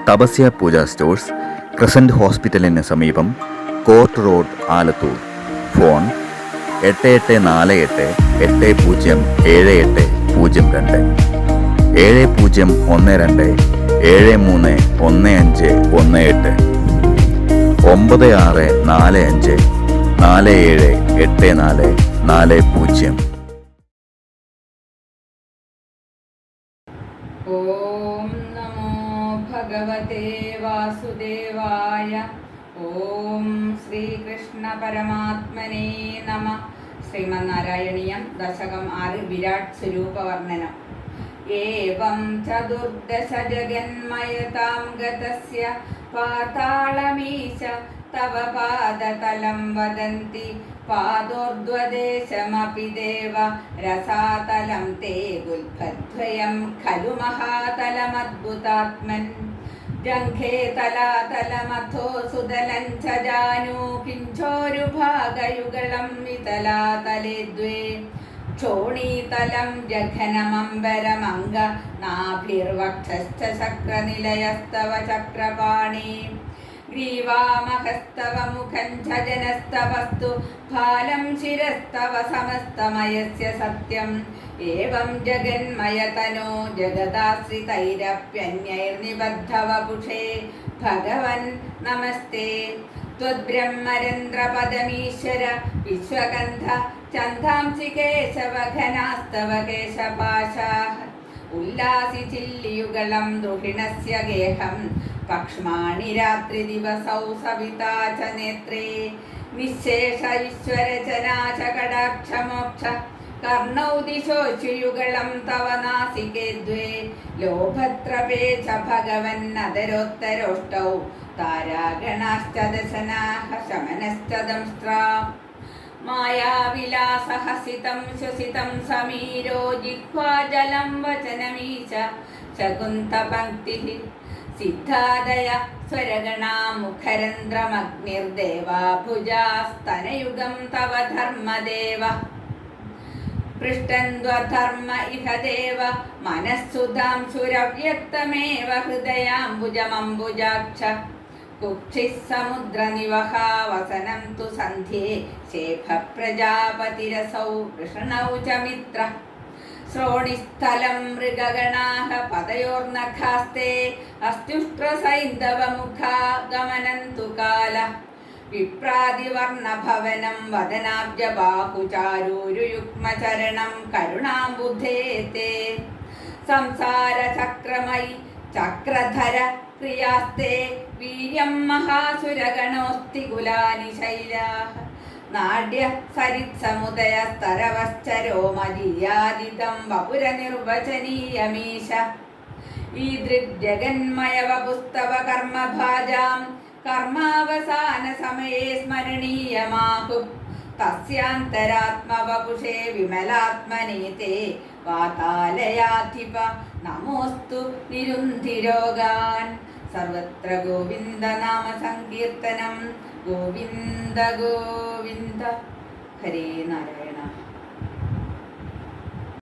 തപസ്യ പൂജ stores, crescent ഹോസ്പിറ്റലിന് സമീപം, court road, Alathur. Phone 8848807802, 7012731518, 9645478440. ഓം നമോ ഭഗവതേ വാസുദേവായ. ഓം ശ്രീകൃഷ്ണ പരമാത്മനേ നമ. ശ്രീമന്നാരായണീയം ദശകം 6 വിരാട് സ്വരൂപ വർണ്ണനം. ഏവം ചതുർദശ ജഗന്മയതാം ഗതസ്യ പാതാളമീശ തവ പാദതലം വദന്തി പാദോർധ്വദേശമപി ദേവ രസാതലം തേ ഗുൽഭദ്വയം ഖലു മഹാതലമദ്ഭുതാത്മൻ. ജംഘേ തലാതലമഥോ സുതലം ച ജാനൂ കിഞ്ചോരുഭാഗയുഗളം വിതലാതലേ ദ്വേ. ക്ഷോണീതലം ജഘനമംബരമംഗ നാഭിർവക്ഷശ്ച ശക്രനിലയസ്തവ ചക്രപാണി. ഗ്രീവാമഹസ്തവ മുഖം ഝജനസ്തവസ്തു ഫാലം ശിരസ്തവ സമസ്തമയസ്യ സത്യം. ഏവം ജഗന്മയതനോ ജഗദാശ്രിതൈരപ്യന്യൈർനിബദ്ധവപുഷേ ഭഗവൻ നമസ്തേ. ത്വദ്ബ്രഹ്മരന്ധ്രപദമീശ്വര വിശ്വഗന്ധ ചന്ദാംസി കേശവഘനാസ്തവ കേശപാശാഃ. ഉല്ലാസി ചില്ലിയുഗളം ദുഹിണസ്യ ഗേഹം പക്ഷ്മാണി രാത്രി ദിവസൗ സവിതാ ച നേത്രേ. നിശേഷ ഈശ്വരചനാച കടാക്ഷമോക്ഷ കർണൗ ദിശോച്ചുയുഗളം തവ നാസികേ ദ്വേ. ലോഭത്രപേ ച ഭഗവൻ അധരോത്തരോഷ്ടൗ താരാഗണാശ്ച ദശനാഃ ശമനശ്ച ദംഷ്ട്രാ. മായാവിലാസഹസിതം ശ്വസിതം സമീരോ ജിഹ്വാജലം വചനമീശ ശകുന്തപംക്തിഃ. സിദ്ധാദയ സ്വരഗണാ മുഖരന്ധ്രമഗ്നിർദേവാ ഭുജാസ്തനയുഗം തവ ധർമ്മദേവ. പൃഷ്ടന്ധ്വധർമ്മ ഇഹ ദേവ മനഃസുധാംശുരവ്യക്തമേവ ഹൃദയാംബുജമംബുജാക്ഷ. കുക്ഷിഃ സമുദ്രനിവഹാ വസനം തു സന്ധ്യേ ശേഖ പ്രജാപതിരസൗ വൃഷണൗ ച മിത്രഃ. ശ്രോണിസ്ഥലം മൃഗഗണാഃ പതയോർനഖാസ്തേ അസ്ത്യുഷ്ട്രസൈന്ധവമുഖാ ഗമനന്തു കാലഃ. വിപ്രാതിവർണഭവനം വദനാബ്ജബാഹുചാരൂരുയുഗ്മചരണം കരുണാംബുധേ തേ. സംസാരചക്രമയി ചക്രധര ക്രിയാസ്തേ വീര്യം മഹാസുരഗണോസ്തി കുലാനി ശൈലാഃ. നാട്യ സരിത്സമുദയസ്തരവശ്ചരോമജിയാദിതം വപുരനിർവചനീയമീശ. ഈദൃഗ്ജഗന്മയവപുസ്തവ കർമ്മഭാജാം കർമാവസാന സമയേ സ്മരണീയമാഹു. തസ്യാന്തരാത്മവപുഷേ വിമലാത്മനേ തേ വാതാലയാധിപ നമോസ്തു നിരുന്ധിരോഗാൻ. സർവത്ര ഗോവിന്ദ നാമ സങ്കീർത്തനം. ഗോവിന്ദ ഗോവിന്ദ. ഹരേ നാരായണ.